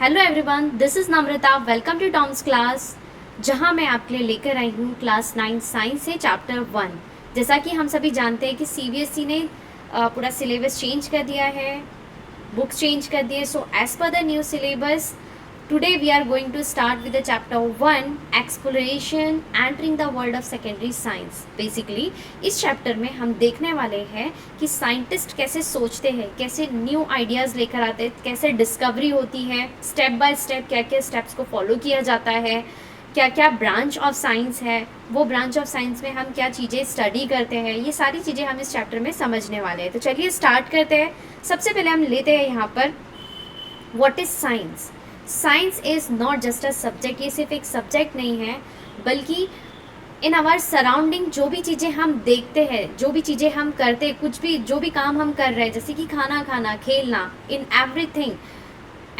Hello everyone, this is Namrata. Welcome to Tom's class, जहां मैं आपके लिए लेकर आई हूं क्लास 9 साइंस से चैप्टर 1। जैसा कि हम सभी जानते हैं कि सीबीएसई ने पूरा सिलेबस चेंज कर दिया है, बुक्स चेंज कर दिए। So as per the new syllabus today we are going to start with the chapter 1 exploration entering the world of secondary science. Basically इस चैप्टर में हम देखने वाले हैं कि साइंटिस्ट कैसे सोचते हैं, कैसे न्यू आइडियाज़ लेकर आते हैं, कैसे डिस्कवरी होती है, स्टेप बाय स्टेप क्या क्या स्टेप्स को फॉलो किया जाता है, क्या क्या ब्रांच ऑफ साइंस है, वो ब्रांच ऑफ साइंस में हम क्या चीज़ें स्टडी करते हैं, ये सारी चीज़ें हम इस चैप्टर में समझने वाले हैं। तो चलिए स्टार्ट करते हैं। सबसे पहले हम लेते हैं यहाँ पर what is science. Science is not just a subject, ये सिर्फ एक सब्जेक्ट नहीं है, बल्कि इन आवर सराउंडिंग जो भी चीज़ें हम देखते हैं, जो भी चीज़ें हम करते हैं, कुछ भी जो भी काम हम कर रहे हैं, जैसे कि खाना खाना, खेलना, in everything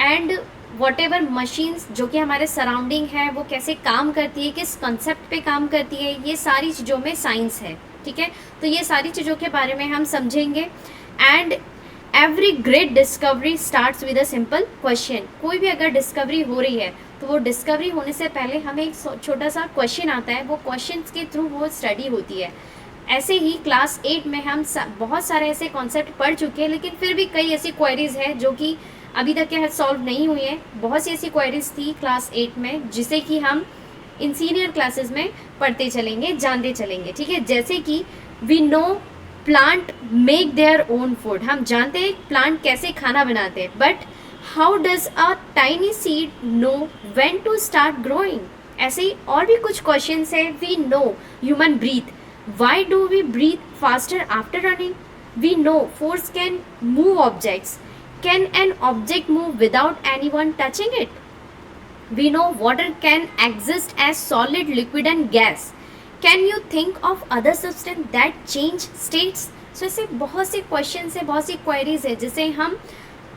and what ever machines जो कि हमारे सराउंडिंग है वो कैसे काम करती है, किस कंसेप्ट पे काम करती है, ये सारी चीज़ों में साइंस है। ठीक है, तो ये सारी चीज़ों के बारे में हम समझेंगे। And every great discovery starts with a simple question. कोई भी अगर डिस्कवरी हो रही है तो वो डिस्कवरी होने से पहले हमें एक छोटा सा क्वेश्चन आता है, वो क्वेश्चन के थ्रू वो स्टडी होती है। ऐसे ही क्लास 8 में हम बहुत सारे ऐसे कॉन्सेप्ट पढ़ चुके हैं, लेकिन फिर भी कई ऐसी क्वेरीज है जो कि अभी तक क्या सॉल्व नहीं हुई है। बहुत सी ऐसी क्वेरीज थी क्लास 8 में जिसे कि हम इन सीनियर क्लासेस में पढ़ते चलेंगे, जानते चलेंगे। ठीक है, जैसे कि we know plant make their own food. हम जानते हैं प्लांट कैसे खाना बनाते हैं, but how does a tiny seed know when to start growing. ऐसे ही और भी कुछ क्वेश्चंस है। We know human breathe, why do we breathe faster after running. We know force can move objects, can an object move without anyone touching it. We know water can exist as solid, liquid and gas. Can you think of other substance that change states? So ऐसे बहुत से question है, बहुत सी queries है जिसे हम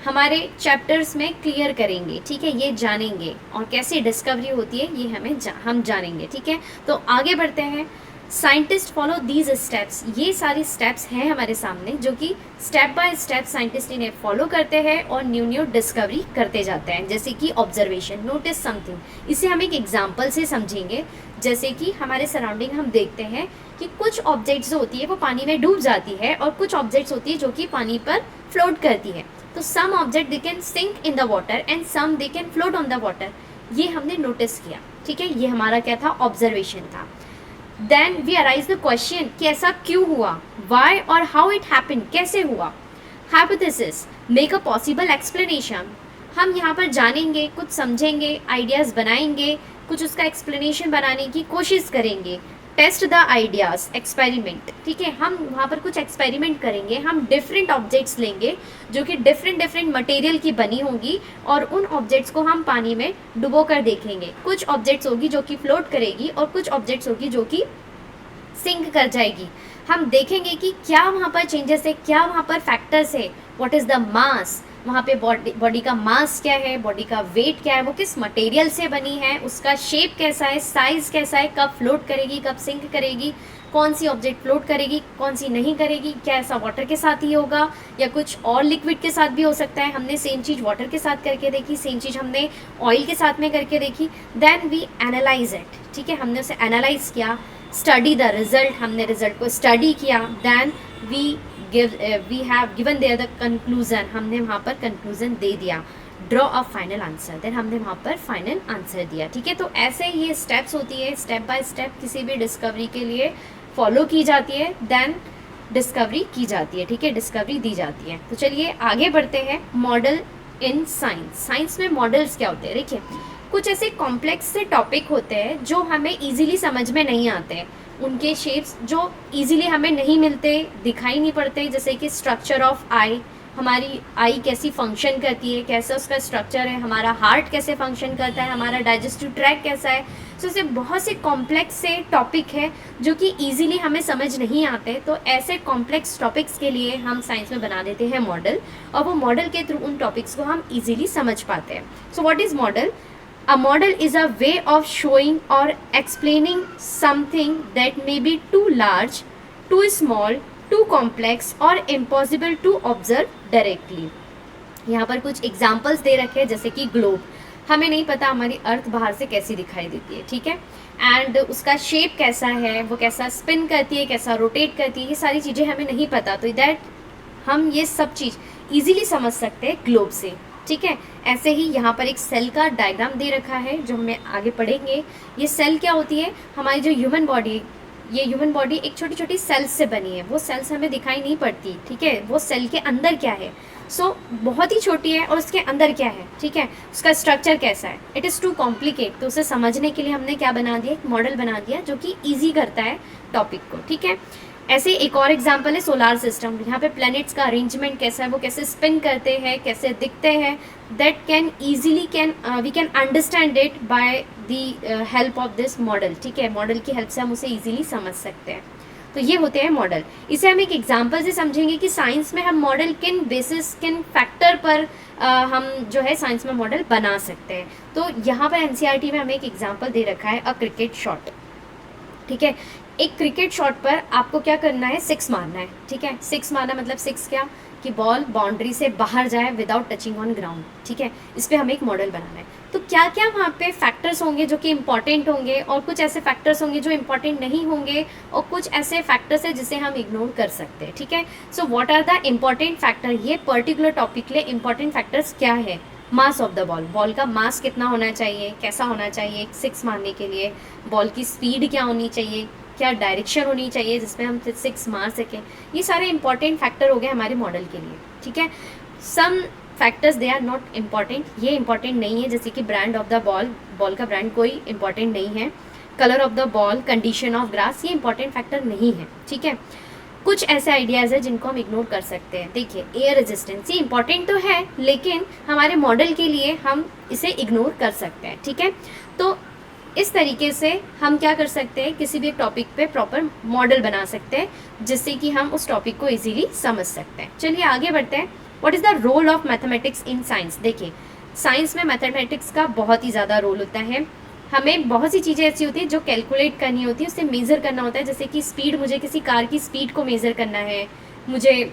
हमारे chapters में क्लियर करेंगे। ठीक है, ये जानेंगे और कैसे डिस्कवरी होती है ये हम जानेंगे। ठीक है, तो आगे बढ़ते हैं। Scientist follow these steps. ये सारी स्टेप्स हैं हमारे सामने जो कि स्टेप बाय स्टेप साइंटिस्ट इन्हें फॉलो करते हैं और न्यू न्यू डिस्कवरी करते जाते हैं। जैसे कि ऑब्जर्वेशन, नोटिस समथिंग। इसे हम एक एग्जांपल से समझेंगे। जैसे कि हमारे सराउंडिंग हम देखते हैं कि कुछ ऑब्जेक्ट्स जो होती है वो पानी में डूब जाती है और कुछ ऑब्जेक्ट्स होती है जो कि पानी पर फ्लोट करती है। तो some object they can sink in the water and some they can float on the water. ये हमने नोटिस किया। ठीक है, ये हमारा क्या था, ऑब्जर्वेशन था। Then we arise the question कि ऐसा क्यों हुआ, वाई और हाउ इट हैपन, कैसे हुआ। Hypothesis, make a possible explanation. हम यहाँ पर जानेंगे, कुछ समझेंगे, आइडियाज़ बनाएंगे, कुछ उसका एक्सप्लेनेशन बनाने की कोशिश करेंगे। Test the ideas, experiment. ठीक है, हम वहाँ पर कुछ एक्सपेरिमेंट करेंगे। हम डिफरेंट ऑब्जेक्ट्स लेंगे जो कि डिफरेंट मटेरियल की बनी होंगी और उन ऑब्जेक्ट्स को हम पानी में डुबो कर देखेंगे। कुछ ऑब्जेक्ट्स होगी जो कि फ्लोट करेगी और कुछ ऑब्जेक्ट्स होगी जो कि सिंक कर जाएगी। हम देखेंगे कि क्या वहाँ पर चेंजेस है, क्या वहाँ पर फैक्टर्स है, व्हाट इज़ द मास, वहाँ पे बॉडी का मास क्या है, बॉडी का वेट क्या है, वो किस मटेरियल से बनी है, उसका शेप कैसा है, साइज़ कैसा है, कब फ्लोट करेगी, कब सिंक करेगी, कौन सी ऑब्जेक्ट फ्लोट करेगी, कौन सी नहीं करेगी, क्या ऐसा वाटर के साथ ही होगा या कुछ और लिक्विड के साथ भी हो सकता है। हमने सेम चीज़ वाटर के साथ करके देखी, सेम चीज़ हमने ऑयल के साथ में करके देखी। Then we analyse it. ठीक है, हमने उसे एनालाइज किया। स्टडी द रिजल्ट, हमने रिजल्ट को स्टडी किया। Then we have given there the conclusion, हमने वहाँ पर कंक्लूजन दे दिया। Draw a final answer, then हमने वहाँ पर फाइनल आंसर दिया। ठीक है, तो ऐसे ये स्टेप्स होती है, स्टेप बाय स्टेप किसी भी डिस्कवरी के लिए फॉलो की जाती है, देन डिस्कवरी की जाती है। ठीक है, डिस्कवरी दी जाती है। तो चलिए आगे बढ़ते हैं। Model in science. साइंस में मॉडल्स क्या होते हैं? देखिए, कुछ ऐसे कॉम्प्लेक्स से टॉपिक होते हैं जो हमें इजीली समझ में नहीं आते, उनके शेप्स जो इजीली हमें नहीं मिलते, दिखाई नहीं पड़ते। जैसे कि स्ट्रक्चर ऑफ आई, हमारी आई कैसी फंक्शन करती है, कैसा उसका स्ट्रक्चर है, हमारा हार्ट कैसे फंक्शन करता है, हमारा डाइजेस्टिव ट्रैक कैसा है। सो ऐसे बहुत से कॉम्प्लेक्स से टॉपिक है जो कि इजीली हमें समझ नहीं आते। तो ऐसे कॉम्प्लेक्स टॉपिक्स के लिए हम साइंस में बना देते हैं मॉडल, और वो मॉडल के थ्रू उन टॉपिक्स को हम इजीली समझ पाते हैं। So what is model? A model is a way of showing or explaining something that may be too large, too small, too complex or impossible to observe directly. यहाँ पर कुछ examples दे रखे हैं, जैसे कि ग्लोब। हमें नहीं पता हमारी अर्थ बाहर से कैसी दिखाई देती है, ठीक है, एंड उसका शेप कैसा है, वो कैसा स्पिन करती है, कैसा रोटेट करती है, ये सारी चीज़ें हमें नहीं पता, तो दैट हम ये सब चीज़ इजीली समझ सकते हैं ग्लोब से, ठीक है। ऐसे ही यहाँ पर एक सेल का डायग्राम दे रखा है जो हमें आगे पढ़ेंगे। ये सेल क्या होती है, हमारी जो ह्यूमन बॉडी, ये ह्यूमन बॉडी एक छोटी छोटी सेल्स से बनी है, वो सेल्स हमें दिखाई नहीं पड़ती, ठीक है, वो सेल के अंदर क्या है, बहुत ही छोटी है, और उसके अंदर क्या है, ठीक है, उसका स्ट्रक्चर कैसा है, इट इज़ टू कॉम्प्लिकेट, तो उसे समझने के लिए हमने क्या बना दिया, एक मॉडल बना दिया जो कि ईजी करता है टॉपिक को, ठीक है। ऐसे एक और एग्जांपल है सोलार सिस्टम। यहाँ पे प्लैनेट्स का अरेंजमेंट कैसा है, वो कैसे स्पिन करते हैं, कैसे दिखते हैं, that can easily we can understand it by the help of this model, ठीक है, मॉडल की हेल्प से हम उसे ईजिली समझ सकते हैं। तो ये होते हैं मॉडल। इसे हम एक एग्जाम्पल से समझेंगे कि साइंस में हम मॉडल किन बेसिस, किन फैक्टर पर हम जो है साइंस में मॉडल बना सकते हैं। तो यहाँ पर एनसीईआरटी में हमें एक एग्जाम्पल दे रखा है, अ क्रिकेट शॉट, ठीक है। एक क्रिकेट शॉट पर आपको क्या करना है, 6 मारना है, ठीक है। 6 मारना मतलब 6 क्या, कि बॉल बाउंड्री से बाहर जाए विदाउट टचिंग ऑन ग्राउंड, ठीक है। इस पर हमें एक मॉडल बनाना है। तो क्या क्या वहाँ पे फैक्टर्स होंगे जो कि इंपॉर्टेंट होंगे, और कुछ ऐसे फैक्टर्स होंगे जो इंपॉर्टेंट नहीं होंगे, और कुछ ऐसे फैक्टर्स है जिसे हम इग्नोर कर सकते हैं, ठीक है। So what are the important factor, ये पर्टिकुलर टॉपिक के लिए इंपॉर्टेंट फैक्टर्स क्या है। Mass of the ball, ball का मास कितना होना चाहिए, कैसा होना चाहिए 6 मारने के लिए, बॉल की स्पीड क्या होनी चाहिए, क्या डायरेक्शन होनी चाहिए जिसमें हम 6 मार सकें। ये सारे इंपॉर्टेंट फैक्टर हो गए हमारे मॉडल के लिए, ठीक है। Some factors they are not important, ये इंपॉर्टेंट नहीं है, जैसे कि brand of the ball, ball का ब्रांड कोई इंपॉर्टेंट नहीं है। Colour of the ball, condition of grass, ये इंपॉर्टेंट फैक्टर नहीं है, ठीक है। कुछ ऐसे आइडियाज़ है जिनको हम इग्नोर कर सकते हैं। देखिए, एयर रेजिस्टेंस, ये इंपॉर्टेंट तो है, लेकिन हमारे मॉडल के लिए हम इसे इग्नोर कर सकते हैं, ठीक है। तो इस तरीके से हम क्या कर सकते हैं, किसी भी एक टॉपिक पे प्रॉपर मॉडल बना सकते हैं जिससे कि हम उस टॉपिक को इजीली समझ सकते हैं। चलिए आगे बढ़ते हैं। What is the role of mathematics in science. देखिए, साइंस में मैथमेटिक्स का बहुत ही ज़्यादा रोल होता है। हमें बहुत सी चीज़ें ऐसी होती है जो कैलकुलेट करनी होती है, उससे मेज़र करना होता है, जैसे कि स्पीड, मुझे किसी कार की स्पीड को मेज़र करना है, मुझे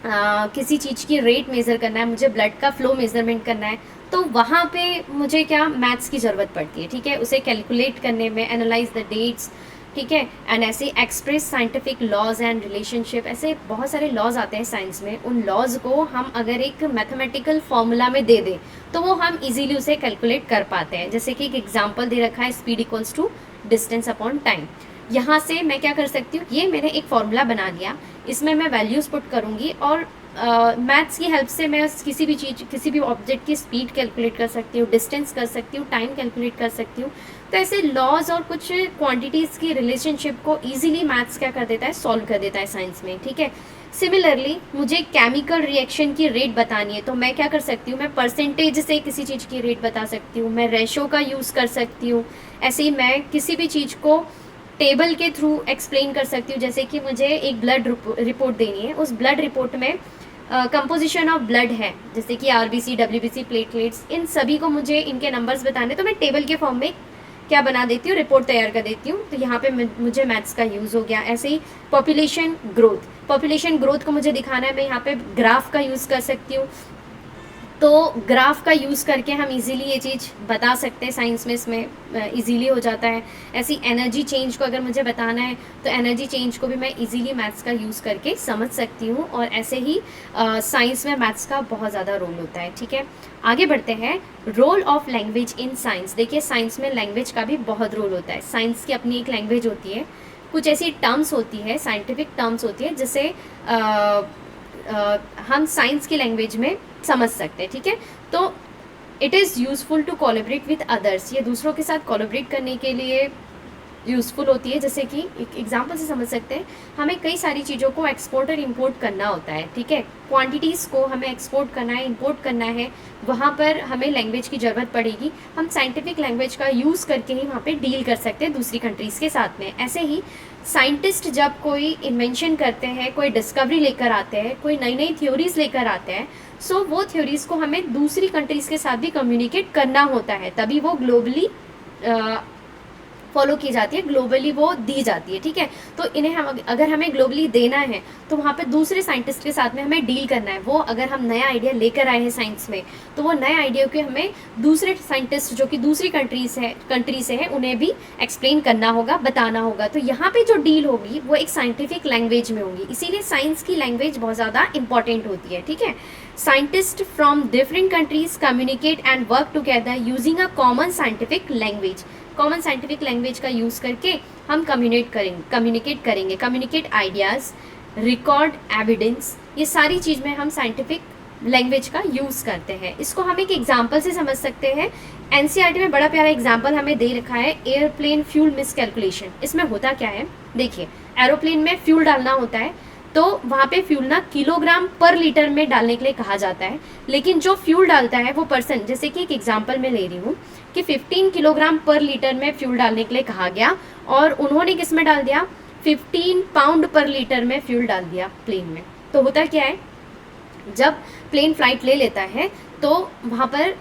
किसी चीज़ की रेट मेज़र करना है, मुझे ब्लड का फ्लो मेज़रमेंट करना है, तो वहाँ पे मुझे क्या, मैथ्स की ज़रूरत पड़ती है, ठीक है, उसे कैलकुलेट करने में, एनालाइज द डेट्स, ठीक है, एंड ऐसे express scientific laws and relationship, ऐसे बहुत सारे लॉज आते हैं साइंस में। उन लॉज को हम अगर एक मैथमेटिकल फॉर्मूला में दे दें तो वो हम इजीली उसे कैलकुलेट कर पाते हैं। जैसे कि एक एग्जांपल दे रखा है, speed equals to distance upon time. यहाँ से मैं क्या कर सकती हूँ, ये मैंने एक फॉर्मूला बना लिया, इसमें मैं वैल्यूज़ पुट करूँगी और मैथ्स की हेल्प से मैं किसी भी चीज़, किसी भी ऑब्जेक्ट की स्पीड कैलकुलेट कर सकती हूँ, डिस्टेंस कर सकती हूँ, टाइम कैलकुलेट कर सकती हूँ। तो ऐसे लॉज और कुछ क्वांटिटीज़ की रिलेशनशिप को इजीली मैथ्स क्या कर देता है, सॉल्व कर देता है साइंस में, ठीक है। सिमिलरली मुझे केमिकल रिएक्शन की रेट बतानी है, तो मैं क्या कर सकती हूँ, मैं परसेंटेज से किसी चीज़ की रेट बता सकती हूँ, मैं रेशो का यूज़ कर सकती हूँ। ऐसे ही मैं किसी भी चीज़ को टेबल के थ्रू एक्सप्लेन कर सकती हूँ। जैसे कि मुझे एक ब्लड रिपोर्ट देनी है, उस ब्लड रिपोर्ट में कंपोजिशन ऑफ ब्लड है, जैसे कि आरबीसी, डब्ल्यूबीसी, प्लेटलेट्स, इन सभी को मुझे इनके नंबर्स बताने, तो मैं टेबल के फॉर्म में क्या बना देती हूँ, रिपोर्ट तैयार कर देती हूँ। तो यहाँ पे मुझे मैथ्स का यूज़ हो गया। ऐसे ही पॉपुलेशन ग्रोथ को मुझे दिखाना है, मैं यहाँ पे ग्राफ का यूज़ कर सकती हूँ। तो ग्राफ का यूज़ करके हम इजीली ये चीज़ बता सकते हैं, साइंस में इसमें इजीली हो जाता है। ऐसी एनर्जी चेंज को अगर मुझे बताना है तो एनर्जी चेंज को भी मैं इजीली मैथ्स का यूज़ करके समझ सकती हूँ। और ऐसे ही साइंस में मैथ्स का बहुत ज़्यादा रोल होता है, ठीक है। आगे बढ़ते हैं, role of language in science. देखिए, साइंस में लैंग्वेज का भी बहुत रोल होता है। साइंस की अपनी एक लैंग्वेज होती है, कुछ ऐसी टर्म्स होती है, साइंटिफिक टर्म्स होती है, जिसे हम साइंस की लैंग्वेज में समझ सकते हैं, ठीक है। तो it is useful to collaborate with others, ये दूसरों के साथ कोलैबोरेट करने के लिए यूज़फुल होती है। जैसे कि एक एग्जांपल से समझ सकते हैं, हमें कई सारी चीज़ों को एक्सपोर्ट और इंपोर्ट करना होता है, ठीक है। क्वांटिटीज़ को हमें एक्सपोर्ट करना है, इंपोर्ट करना है, वहाँ पर हमें लैंग्वेज की ज़रूरत पड़ेगी। हम साइंटिफिक लैंग्वेज का यूज़ करके ही वहाँ पे डील कर सकते हैं दूसरी कंट्रीज़ के साथ में। ऐसे ही साइंटिस्ट जब कोई इन्वेंशन करते हैं, कोई डिस्कवरी लेकर आते हैं, कोई नई नई थ्योरीज लेकर आते हैं, सो वो थ्योरीज़ को हमें दूसरी कंट्रीज़ के साथ भी कम्युनिकेट करना होता है, तभी वो ग्लोबली फॉलो की जाती है, ग्लोबली वो दी जाती है, ठीक है। तो इन्हें हम अगर हमें ग्लोबली देना है तो वहाँ पे दूसरे साइंटिस्ट के साथ में हमें डील करना है। वो अगर हम नया आइडिया लेकर आए हैं साइंस में, तो वो नए आइडिया को हमें दूसरे साइंटिस्ट जो कि दूसरी कंट्री से है उन्हें भी एक्सप्लेन करना होगा, बताना होगा। तो यहाँ पे जो डील होगी वो एक साइंटिफिक लैंग्वेज में होगी, इसीलिए साइंस की लैंग्वेज बहुत ज़्यादा इंपॉर्टेंट होती है, ठीक है। Scientist from different countries communicate and work together using a common scientific language. Common scientific language का यूज़ करके हम कम्युनिकेट करेंगे, कम्युनिकेट आइडियाज़, रिकॉर्ड एविडेंस, ये सारी चीज़ में हम साइंटिफिक लैंग्वेज का यूज़ करते हैं। इसको हम एक एग्जांपल से समझ सकते हैं। एनसीईआरटी में बड़ा प्यारा एग्जांपल हमें दे रखा है, एयरप्लेन फ्यूल मिसकैलकुलेशन। इसमें होता क्या है, देखिए एरोप्लेन में फ्यूल डालना होता है, तो वहाँ पे फ्यूल ना किलोग्राम पर लीटर में डालने के लिए कहा जाता है, लेकिन जो फ्यूल डालता है वो पर्सन, जैसे कि एक एग्जांपल में ले रही हूँ कि 15 किलोग्राम पर लीटर में फ्यूल डालने के लिए कहा गया, और उन्होंने किस में डाल दिया, 15 पाउंड पर लीटर में फ्यूल डाल दिया प्लेन में। तो होता क्या है, जब प्लेन फ्लाइट ले लेता है तो वहाँ पर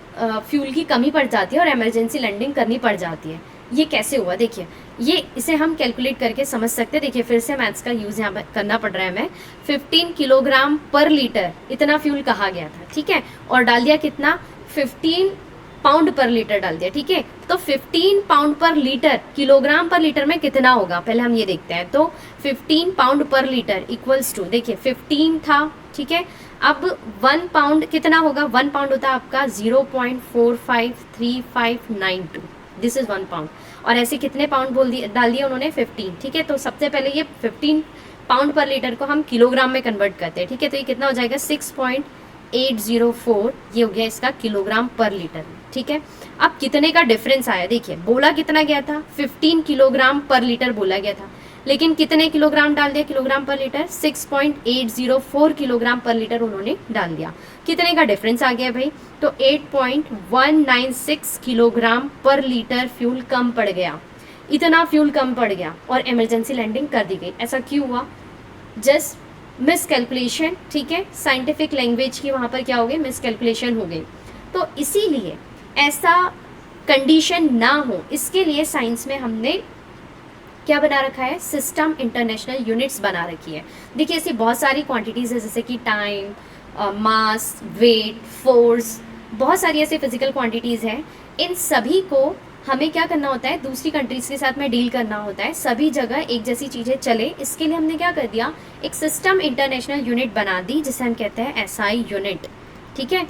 फ्यूल की कमी पड़ जाती है और इमरजेंसी लैंडिंग करनी पड़ जाती है। ये कैसे हुआ, देखिए ये इसे हम कैलकुलेट करके समझ सकते हैं। देखिए फिर से मैथ्स का यूज़ यहाँ पर करना पड़ रहा है हमें। 15 किलोग्राम पर लीटर इतना फ्यूल कहा गया था, ठीक है, और डाल दिया कितना, 15 पाउंड पर लीटर डाल दिया, ठीक है। तो 15 पाउंड पर लीटर किलोग्राम पर लीटर में कितना होगा, पहले हम ये देखते हैं। तो 15 पाउंड पर लीटर इक्वल्स टू, देखिए 15 था, ठीक है, अब 1 पाउंड कितना होगा, 1 पाउंड होता है आपका 0.453592, दिस इज 1 पाउंड। और ऐसे कितने पाउंड डाल दिया उन्होंने, 15, ठीक है। तो सबसे पहले ये 15 पाउंड पर लीटर को हम किलोग्राम में कन्वर्ट करते हैं, ठीक है। तो ये कितना हो जाएगा, 6.804, ये हो गया इसका किलोग्राम पर लीटर, ठीक है। अब कितने का डिफरेंस आया, देखिए बोला कितना गया था, 15 किलोग्राम पर लीटर बोला गया था, लेकिन कितने किलोग्राम डाल दिया किलोग्राम पर लीटर, 6.804 किलोग्राम पर लीटर उन्होंने डाल दिया। कितने का डिफरेंस आ गया भाई, तो 8.196 किलोग्राम पर लीटर फ्यूल कम पड़ गया। इतना फ्यूल कम पड़ गया और इमरजेंसी लैंडिंग कर दी गई। ऐसा क्यों हुआ, जस्ट मिसकैलकुलेशन, ठीक है, साइंटिफिक लैंग्वेज की वहाँ पर क्या हो गई, मिसकैलकुलेशन हो गई। तो इसीलिए ऐसा कंडीशन ना हो, इसके लिए साइंस में हमने क्या बना रखा है, सिस्टम इंटरनेशनल यूनिट्स बना रखी है। देखिए ऐसी बहुत सारी क्वांटिटीज़ है, जैसे कि टाइम, मास, वेट, फोर्स, बहुत सारी ऐसी फिजिकल क्वांटिटीज़ हैं। इन सभी को हमें क्या करना होता है, दूसरी कंट्रीज़ के साथ में डील करना होता है, सभी जगह एक जैसी चीज़ें चले, इसके लिए हमने क्या कर दिया, एक सिस्टम इंटरनेशनल यूनिट बना दी, जिसे हम कहते हैं एसआई यूनिट, ठीक है,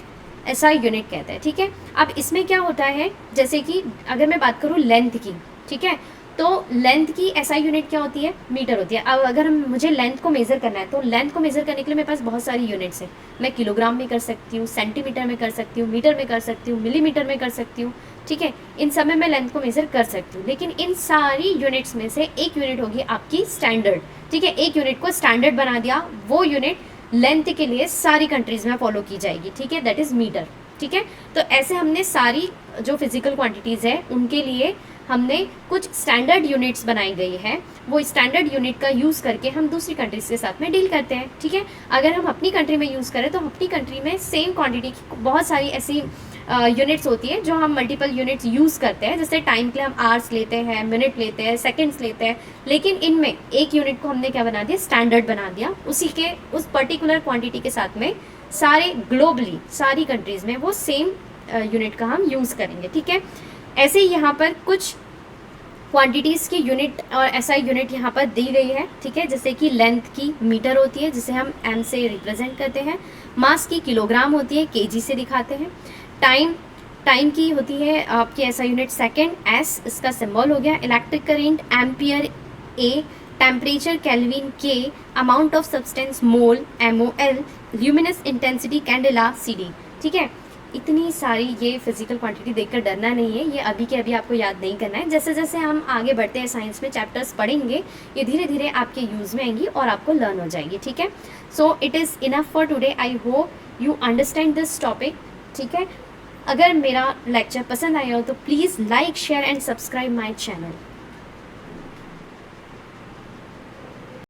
एसआई यूनिट कहते हैं, ठीक है। अब इसमें क्या होता है, जैसे कि अगर मैं बात करूँ लेंथ की, ठीक है, तो लेंथ की एसआई यूनिट क्या होती है, मीटर होती है। अब अगर मुझे लेंथ को मेज़र करना है, तो लेंथ को मेज़र करने के लिए मेरे पास बहुत सारी यूनिट्स हैं। मैं किलोग्राम में कर सकती हूँ, सेंटीमीटर में कर सकती हूँ, मीटर में कर सकती हूँ, मिलीमीटर में कर सकती हूँ, ठीक है, इन सब में मैं लेंथ को मेज़र कर सकती हूँ। लेकिन इन सारी यूनिट्स में से एक यूनिट होगी आपकी स्टैंडर्ड, ठीक है, एक यूनिट को स्टैंडर्ड बना दिया, वो यूनिट लेंथ के लिए सारी कंट्रीज़ में फॉलो की जाएगी, ठीक है, दैट इज़ मीटर, ठीक है। तो ऐसे हमने सारी जो फिजिकल क्वांटिटीज़ है उनके लिए हमने कुछ स्टैंडर्ड यूनिट्स बनाई गई है, वो स्टैंडर्ड यूनिट का यूज़ करके हम दूसरी कंट्रीज़ के साथ में डील करते हैं, ठीक है। अगर हम अपनी कंट्री में यूज़ करें तो अपनी कंट्री में सेम क्वांटिटी की बहुत सारी ऐसी यूनिट्स होती है जो हम मल्टीपल यूनिट्स यूज़ करते हैं। जैसे टाइम के लिए हम आवर्स लेते हैं, मिनट लेते हैं, सेकेंड्स लेते हैं, लेकिन इनमें एक यूनिट को हमने क्या बना दिया, स्टैंडर्ड बना दिया, उसी के उस पर्टिकुलर क्वान्टिटी के साथ में सारे ग्लोबली सारी कंट्रीज़ में वो सेम यूनिट का हम यूज़ करेंगे, ठीक है। ऐसे ही यहाँ पर कुछ क्वांटिटीज़ की यूनिट और एसआई यूनिट यहाँ पर दी गई है, ठीक है, जैसे कि लेंथ की मीटर होती है, जिसे हम एम से रिप्रेजेंट करते हैं, मास की किलोग्राम होती है, केजी से दिखाते हैं, टाइम की होती है आपकी एसआई यूनिट सेकेंड, एस इसका सिंबल हो गया, इलेक्ट्रिक करेंट एम्पियर ए, टेम्परेचर केल्विन के, amount of substance mole MOL, luminous intensity candela CD, ठीक है। इतनी सारी ये फिजिकल क्वांटिटी देखकर डरना नहीं है, ये अभी के अभी आपको याद नहीं करना है। जैसे जैसे हम आगे बढ़ते हैं साइंस में चैप्टर्स पढ़ेंगे, ये धीरे धीरे आपके यूज़ में आएंगी और आपको लर्न हो जाएगी, ठीक है। So it is enough for today, I hope you understand this topic, ठीक है। अगर मेरा लेक्चर पसंद आया हो तो please like, share and subscribe my channel.